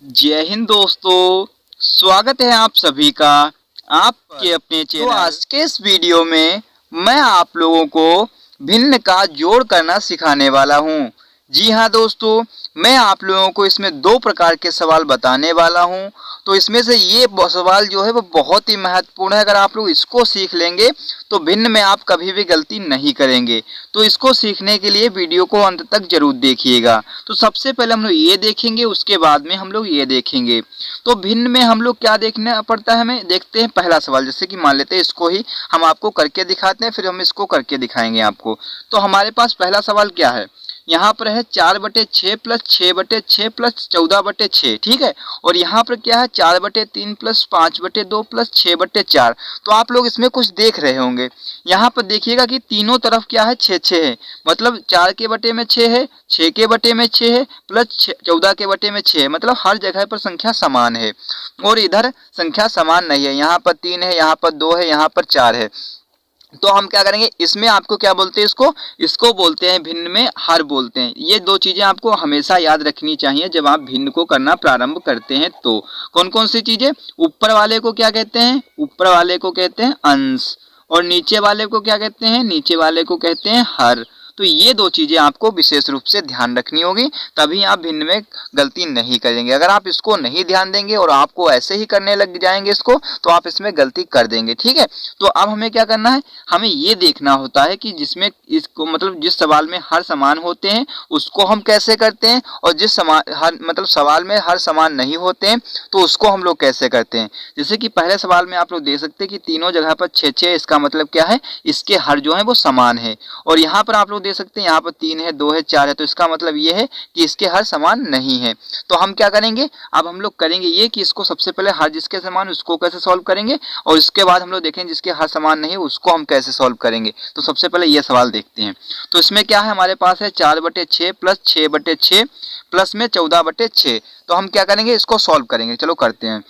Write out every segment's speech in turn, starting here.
जय हिंद दोस्तों, स्वागत है आप सभी का आपके अपने चैनल। तो आज के इस वीडियो में मैं आप लोगों को भिन्न का जोड़ करना सिखाने वाला हूं। जी हाँ दोस्तों, मैं आप लोगों को इसमें दो प्रकार के सवाल बताने वाला हूं। तो इसमें से ये सवाल जो है वो बहुत ही महत्वपूर्ण है। अगर आप लोग इसको सीख लेंगे तो भिन्न में आप कभी भी गलती नहीं करेंगे। तो इसको सीखने के लिए वीडियो को अंत तक जरूर देखिएगा। तो सबसे पहले हम लोग ये देखेंगे, उसके बाद में हम लोग ये देखेंगे। तो भिन्न में हम लोग क्या देखना पड़ता है, हमें देखते हैं पहला सवाल। जैसे कि मान लेते हैं इसको ही हम आपको करके दिखाते हैं, फिर हम इसको करके दिखाएंगे आपको। तो हमारे पास पहला सवाल क्या है, यहाँ पर है 4/6 प्लस 6/6 प्लस 14/6, ठीक है। और यहाँ पर क्या है 4/3 प्लस 5/2 प्लस 6/4। तो आप लोग इसमें कुछ देख रहे होंगे। यहाँ पर देखिएगा कि तीनों तरफ क्या है 6 है, मतलब 4 के बटे में 6 है, 6 के बटे में 6 है, प्लस 14 के बटे में 6 है। मतलब हर जगह पर संख्या समान है और इधर संख्या समान नहीं है। यहाँ पर 3 है, यहाँ पर 2 है, यहाँ पर 4 है। तो हम क्या करेंगे, इसमें आपको क्या बोलते हैं, इसको बोलते हैं भिन्न में हर बोलते हैं। ये दो चीजें आपको हमेशा याद रखनी चाहिए जब आप भिन्न को करना प्रारंभ करते हैं। तो कौन कौन सी चीजें, ऊपर वाले को क्या कहते हैं, ऊपर वाले को कहते हैं अंश, और नीचे वाले को क्या कहते हैं, नीचे वाले को कहते हैं हर। तो ये दो चीजें आपको विशेष रूप से ध्यान रखनी होगी, तभी आप भिन्न में गलती नहीं करेंगे। अगर आप इसको नहीं ध्यान देंगे और आपको ऐसे ही करने लग जाएंगे इसको, तो आप इसमें गलती कर देंगे, ठीक है। तो अब हमें क्या करना है, हमें ये देखना होता है कि जिसमें इसको मतलब जिस सवाल में हर समान होते हैं उसको हम कैसे करते हैं, और जिस समान हर मतलब सवाल में हर समान नहीं होते हैं तो उसको हम लोग कैसे करते हैं। जैसे कि पहले सवाल में आप लोग देख सकते हैं कि तीनों जगह पर 6-6, इसका मतलब क्या है, इसके हर जो है वो समान है। और यहाँ पर आप लोग देख सकते हैं यहाँ पर 3 है, 2 है, 4 है, तो इसका मतलब ये है कि इसके हर समान नहीं है। तो हम क्या करेंगे, अब हम लोग करेंगे ये कि इसको सबसे पहले हर जिसके समान उसको कैसे सॉल्व करेंगे, और इसके बाद हम लोग देखेंगे जिसके हर समान नहीं है उसको हम कैसे सॉल्व करेंगे। तो सबसे पहले ये सवाल देखते हैं। तो इसमें क्या है, हमारे पास है 4/6 प्लस 6/6 प्लस में 14/6। तो हम क्या करेंगे, इसको सॉल्व करेंगे। चलो करते हैं।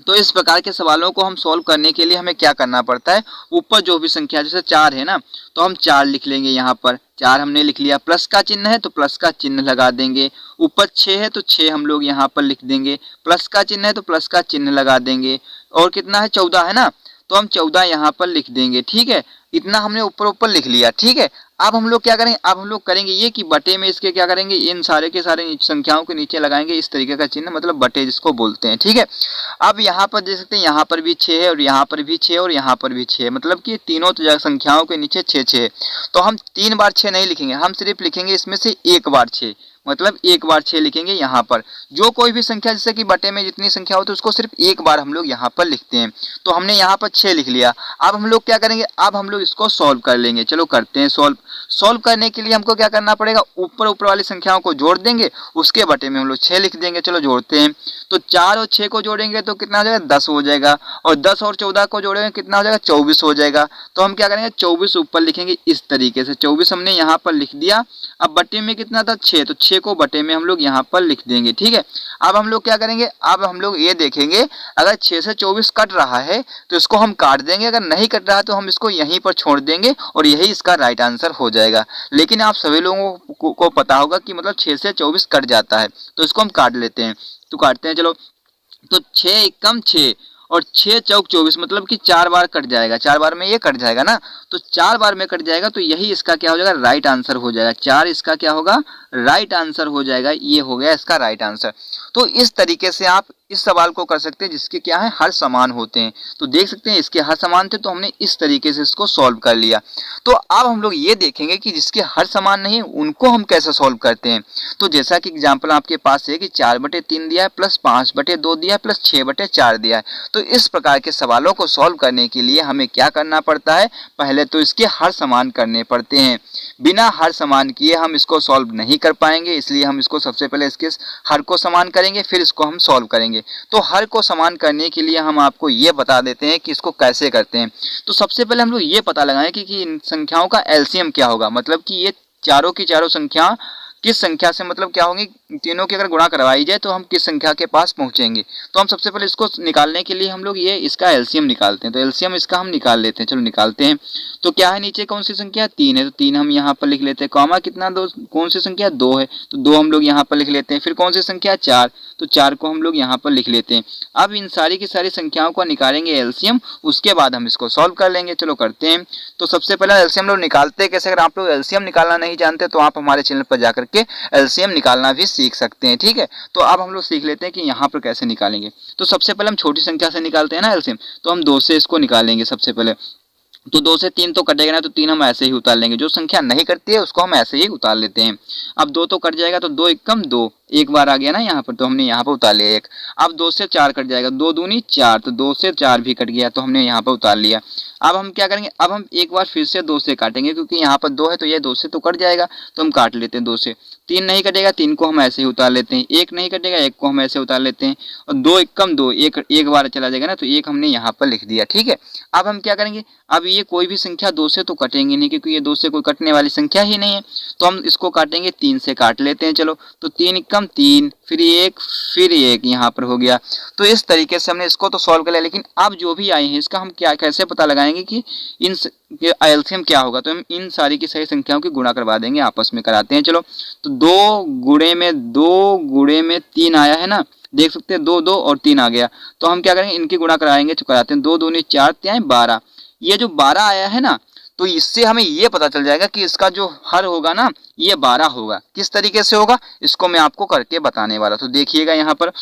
तो इस प्रकार के सवालों को हम सॉल्व करने के लिए हमें क्या करना पड़ता है, ऊपर जो भी संख्या जैसे 4 है ना, तो हम 4 लिख लेंगे। यहाँ पर 4 हमने लिख लिया, प्लस का चिन्ह है तो प्लस का चिन्ह लगा देंगे। ऊपर 6 है तो 6 हम लोग यहाँ पर लिख देंगे, प्लस का चिन्ह है तो प्लस का चिन्ह लगा देंगे। और कितना है 14 है ना, तो हम 14 यहाँ पर लिख देंगे, ठीक है। इतना हमने ऊपर ऊपर लिख लिया, ठीक है। अब हम लोग क्या करेंगे, अब हम लोग करेंगे ये कि बटे में इसके क्या करेंगे, इन सारे के सारे संख्याओं के नीचे लगाएंगे इस तरीके का चिन्ह, मतलब बटे जिसको बोलते हैं, ठीक है। अब यहाँ पर देख सकते हैं यहाँ पर भी 6 है, और यहाँ पर भी 6 और यहाँ पर भी 6, मतलब कि तीनों संख्याओं के नीचे 6-6 है। तो हम 3 बार 6 नहीं लिखेंगे, हम सिर्फ लिखेंगे इसमें से एक बार 6, मतलब एक बार 6 लिखेंगे यहाँ पर। जो कोई भी संख्या जैसे कि बटे में जितनी संख्या होती है उसको सिर्फ एक बार हम लोग यहाँ पर लिखते हैं। तो हमने यहाँ पर 6 लिख लिया। अब हम लोग क्या करेंगे, अब हम लोग इसको सॉल्व कर लेंगे। चलो करते हैं सॉल्व। सॉल्व करने के लिए हमको क्या करना पड़ेगा, ऊपर ऊपर वाली संख्याओं को जोड़ देंगे, उसके बटे में हम लोग 6 लिख देंगे। चलो जोड़ते हैं। तो 4 और 6 को जोड़ेंगे तो कितना हो जाएगा, 10 हो जाएगा। और 10 और 14 को जोड़ेंगे कितना हो जाएगा, 24 हो जाएगा। तो हम क्या करेंगे, 24 ऊपर लिखेंगे इस तरीके से। 24 हमने यहाँ पर लिख दिया। अब बटे में कितना था, 6, तो 6 को बटे में हम लोग यहाँ पर लिख देंगे, ठीक है। अब हम लोग क्या करेंगे, अब हम लोग ये देखेंगे अगर 6 से 24 कट रहा है तो इसको हम काट देंगे, अगर नहीं कट रहा है तो हम इसको यहीं पर छोड़ देंगे और यही इसका राइट आंसर हो जाएगा। लेकिन आप सभी लोगों को पता होगा कि मतलब 6 से 24 कट जाता है, तो इसको हम काट लेते हैं। तो काटते हैं, चलो। तो 6 एकम 6 और 6 चौक 24, मतलब कि 4 बार कट जाएगा, 4 बार में ये कट जाएगा ना, तो 4 बार में कट जाएगा, तो यही इसका क्या हो जाएगा, राइट आंसर हो जाएगा। 4 इसका क्या होगा, राइट आंसर हो जाएगा। ये हो गया इसका राइट आंसर। तो इस तरीके से आप इस सवाल को कर सकते हैं जिसके क्या है, हर समान होते हैं। तो देख सकते हैं इसके हर समान थे, तो हमने इस तरीके से इसको सॉल्व कर लिया। तो अब हम लोग ये देखेंगे कि जिसके हर समान नहीं उनको हम कैसे सॉल्व करते हैं। तो जैसा कि एग्जाम्पल आपके पास है कि 4/3 दिया है, प्लस 5/2 दिया है, प्लस 6/4 दिया है। तो इस प्रकार के सवालों को सॉल्व करने के लिए हमें क्या करना पड़ता है, पहले तो इसके हर समान करने पड़ते हैं। बिना हर समान किए हम इसको सॉल्व नहीं कर पाएंगे, इसलिए हम इसको सबसे पहले इसके हर को समान करेंगे, फिर इसको हम सॉल्व करेंगे। तो हर को समान करने के लिए हम आपको ये बता देते हैं कि इसको कैसे करते हैं। तो सबसे पहले हम लोग ये पता लगाएं कि इन संख्याओं का एलसीएम क्या होगा, मतलब कि ये चारों की चारों संख्या किस संख्या से मतलब क्या होंगी, तीनों की अगर गुणा करवाई जाए तो हम किस संख्या के पास पहुंचेंगे। तो हम सबसे पहले इसको निकालने के लिए हम लोग ये इसका एलसीएम निकालते हैं। तो एलसीएम इसका हम निकाल लेते हैं, चलो निकालते हैं। तो क्या है नीचे कौन सी संख्या 3 है, तो 3 हम यहाँ पर लिख लेते हैं। कॉमा कितना दो, कौन सी संख्या 2 है, तो 2 हम लोग यहाँ पर लिख लेते हैं। फिर कौन सी संख्या 4, तो 4 को हम लोग यहाँ पर लिख लेते हैं। अब इन सारी की सारी संख्याओं को निकालेंगे एलसीएम, उसके बाद हम इसको सॉल्व कर लेंगे। चलो करते हैं। तो सबसे पहले एलसीएम लोग निकालते हैं कैसे। अगर आप लोग एलसीएम निकालना नहीं जानते तो आप हमारे चैनल पर जाकर के एलसीएम निकालना भी सीख सकते हैं, ठीक है। तो अब हम लोग सीख लेते हैं कि यहाँ पर कैसे निकालेंगे। तो सबसे पहले हम छोटी संख्या से निकालते हैं ना एलसीएम, तो हम 2 से इसको निकालेंगे सबसे पहले। तो 2 से 3 तो कटेगा ना, तो 3 हम ऐसे ही उतार लेंगे। जो संख्या नहीं कटती है उसको हम ऐसे ही उतार लेते हैं। अब 2 तो कट जाएगा, तो 2 एकम 2, एक बार आ गया ना यहाँ पर, तो हमने यहाँ पर उतार लिया एक। अब 2 से 4 कट जाएगा, 2 दूनी 4, तो 2 से 4 भी कट गया, तो हमने यहाँ पर उतार लिया। अब हम क्या करेंगे, अब हम एक बार फिर से 2 से काटेंगे, क्योंकि यहाँ पर 2 है तो ये 2 से तो कट जाएगा, तो हम काट लेते हैं 2 से। 3 नहीं कटेगा, 3 को हम ऐसे ही उतार लेते हैं। 1 नहीं कटेगा, 1 को हम ऐसे उतार लेते हैं। और 2 एकम 2, एक बार चला जाएगा ना, तो 1 हमने यहाँ पर लिख दिया, ठीक है। अब हम क्या करेंगे, अब ये कोई भी संख्या 2 से तो कटेंगे नहीं, क्योंकि ये 2 से कोई कटने वाली संख्या ही नहीं है। तो हम इसको काटेंगे, 3 से काट लेते हैं। चलो, तो 3 एकम 3, फिर 1 यहाँ पर हो गया। तो इस तरीके से हमने इसको तो सॉल्व कर लिया। लेकिन अब जो भी आए हैं इसका हम क्या कैसे पता लगाएंगे कि इन एलसीएम क्या होगा। तो हम इन सारी की सही संख्याओं की गुणा करवा देंगे, आपस में कराते हैं। चलो, तो 2 गुणे में 3 आया है ना, देख सकते हैं 2 2 और 3 आ गया। तो हम क्या करेंगे, इनकी गुणा कराएंगे, तो कराते हैं। 2 दूनी 4, 3 12। ये जो 12 आया है ना, तो इससे हमें ये पता चल जाएगा कि इसका जो हर होगा ना ये 12 होगा। किस तरीके से होगा इसको मैं आपको करके बताने वाला। तो देखिएगा यहाँ पर,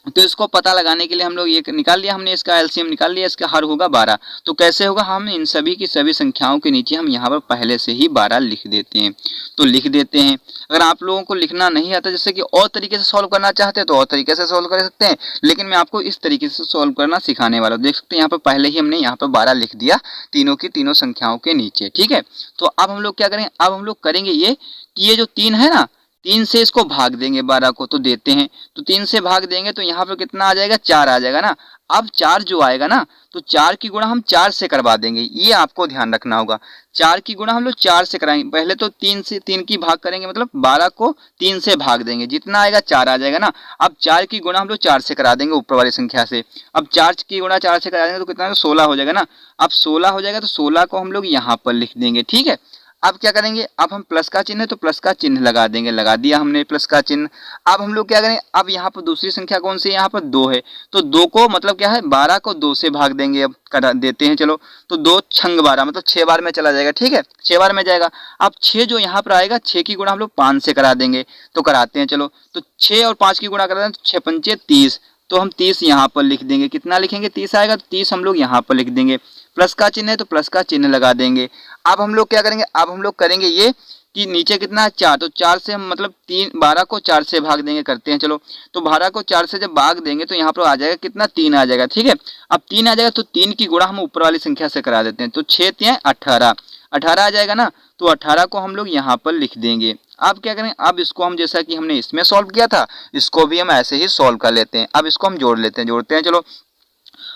तो इसको पता लगाने के लिए हम लोग ये निकाल लिया, हमने इसका एलसीएम निकाल लिया, इसका हर होगा 12। तो कैसे होगा, हम इन सभी की सभी संख्याओं के नीचे हम यहाँ पर पहले से ही 12 लिख देते हैं। तो लिख देते हैं। अगर आप लोगों को लिखना नहीं आता, जैसे कि और तरीके से सॉल्व करना चाहते हैं तो और तरीके से सॉल्व कर सकते हैं, लेकिन मैं आपको इस तरीके से सॉल्व करना सिखाने वाला हूँ। देख सकते हैं यहाँ पर पहले ही हमने यहाँ पर 12 लिख दिया तीनों की तीनों संख्याओं के नीचे, ठीक है। तो अब हम लोग क्या करेंगे, अब हम लोग करेंगे ये कि ये जो 3 है ना, 3 से इसको भाग देंगे 12 को, तो देते हैं। तो 3 से भाग देंगे तो यहाँ पर कितना आ जाएगा, 4 आ जाएगा ना। अब 4 जो आएगा ना, तो 4 की गुणा हम 4 से करवा देंगे, ये आपको ध्यान रखना होगा। 4 की गुणा हम लोग 4 से कराएंगे। पहले तो 3 से 3 की भाग करेंगे, मतलब 12 को 3 से भाग देंगे, जितना आएगा 4 आ जाएगा ना। अब 4 की गुणा हम लोग 4 से करा देंगे ऊपर वाली संख्या से। अब 4 की गुणा 4 से करा देंगे तो कितना 16 हो जाएगा ना। अब 16 हो जाएगा तो 16 को हम लोग यहाँ पर लिख देंगे, ठीक है। अब क्या करेंगे, अब हम प्लस का चिन्ह है तो प्लस का चिन्ह लगा देंगे, लगा दिया हमने प्लस का चिन्ह। अब हम लोग क्या करेंगे, अब यहाँ पर दूसरी संख्या कौन सी है, यहाँ पर 2 है, तो 2 को मतलब क्या है 12 को 2 से भाग देंगे। अब करा देते हैं, चलो, तो 2 छंग 12 मतलब 6 बार में चला जाएगा, ठीक है, 6 बार में जाएगा। अब 6 जो यहाँ पर आएगा, 6 की गुणा हम लोग 5 से करा देंगे, तो कराते हैं। चलो, तो 6 और 5 की गुणा करा दें तो 6 पंचे 30, तो हम 30 यहाँ पर लिख देंगे। कितना लिखेंगे, 30 आएगा, तो 30 हम लोग यहाँ पर लिख देंगे। प्लस का चिन्ह है तो प्लस का चिन्ह लगा देंगे। अब हम लोग क्या करेंगे, अब हम लोग करेंगे ये कि नीचे कितना है 4, तो 4 से हम मतलब 12 को 4 से भाग देंगे, करते हैं। चलो, तो 12 को 4 से जब भाग देंगे तो यहाँ पर आ जाएगा कितना, 3 आ जाएगा, ठीक है। अब 3 आ जाएगा तो 3 की गुणा हम ऊपर वाली संख्या से करा देते हैं, तो 6 3 18, 18 आ जाएगा ना। तो 18 को हम लोग यहाँ पर लिख देंगे। अब क्या करें, अब इसको हम जैसा कि हमने इसमें सॉल्व किया था, इसको भी हम ऐसे ही सॉल्व कर लेते हैं। अब इसको हम जोड़ लेते हैं, जोड़ते हैं। चलो,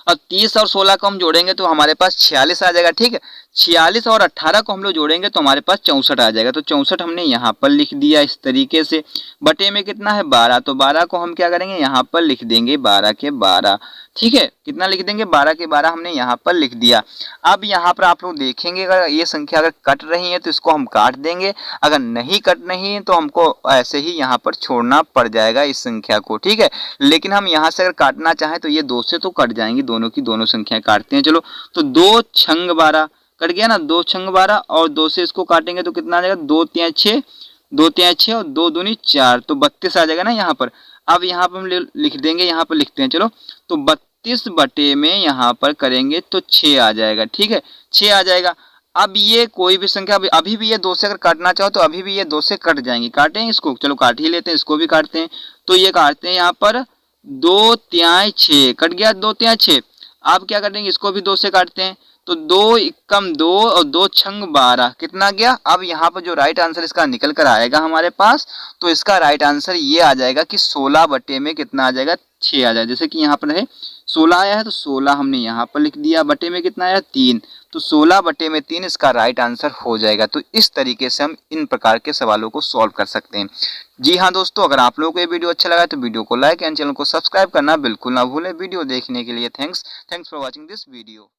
और 30 और 16 को हम जोड़ेंगे तो हमारे पास 46 आ जाएगा, ठीक है। 46 और 18 को हम लोग जोड़ेंगे तो हमारे पास 64 आ जाएगा। तो 64 हमने यहाँ पर लिख दिया इस तरीके से। बटे में कितना है 12, तो 12 को हम क्या करेंगे, यहाँ पर लिख देंगे 12 के 12, ठीक है। कितना लिख देंगे, 12 के 12 हमने यहाँ पर लिख दिया। अब यहाँ पर आप लोग देखेंगे, अगर ये संख्या अगर कट रही है तो इसको हम काट देंगे, अगर नहीं कट रही है तो हमको ऐसे ही यहाँ पर छोड़ना पड़ जाएगा इस संख्या को, ठीक है। लेकिन हम यहाँ से अगर काटना चाहें तो ये 2 से तो कट जाएंगी, दोनों की दोनों संख्याएं काटते हैं। चलो, तो 2 छंग 12 कट गया ना, 2 छंग 12 और 2 से इसको काटेंगे तो कितना आ जाएगा, 2 3 6, 2 3 6 और 2 दूनी 4, तो 32 आ जाएगा ना यहाँ पर। अब यहाँ पर हम लिख देंगे, यहाँ पर लिखते हैं। चलो, तो 32 बटे में यहाँ पर करेंगे तो 6 आ जाएगा, ठीक है, 6 आ जाएगा। अब ये कोई भी संख्या अभी भी ये 2 से अगर काटना चाहो तो अभी भी ये 2 से कट जाएंगी, काटें इसको, चलो काट ही लेते हैं, इसको भी काटते हैं। तो ये काटते हैं यहाँ पर 2 3 6 कट गया, 2 3 6। आप क्या करेंगे, इसको भी 2 से काटते हैं, तो 2 एकम 2 और 2 छंग 12 कितना गया। अब यहाँ पर जो राइट आंसर इसका निकल कर आएगा हमारे पास, तो इसका राइट आंसर ये आ जाएगा कि 16 बटे में कितना आ जाएगा, 6 आ जाए। जैसे कि यहाँ पर है 16 आया है तो 16 हमने यहाँ पर लिख दिया, बटे में कितना आया 3, तो 16 बटे में 3 इसका राइट आंसर हो जाएगा। तो इस तरीके से हम इन प्रकार के सवालों को सॉल्व कर सकते हैं। जी हाँ दोस्तों, अगर आप लोगों को ये वीडियो अच्छा लगा तो वीडियो को लाइक एंड चैनल को सब्सक्राइब करना बिल्कुल ना भूलें। वीडियो देखने के लिए thanks for watching this video.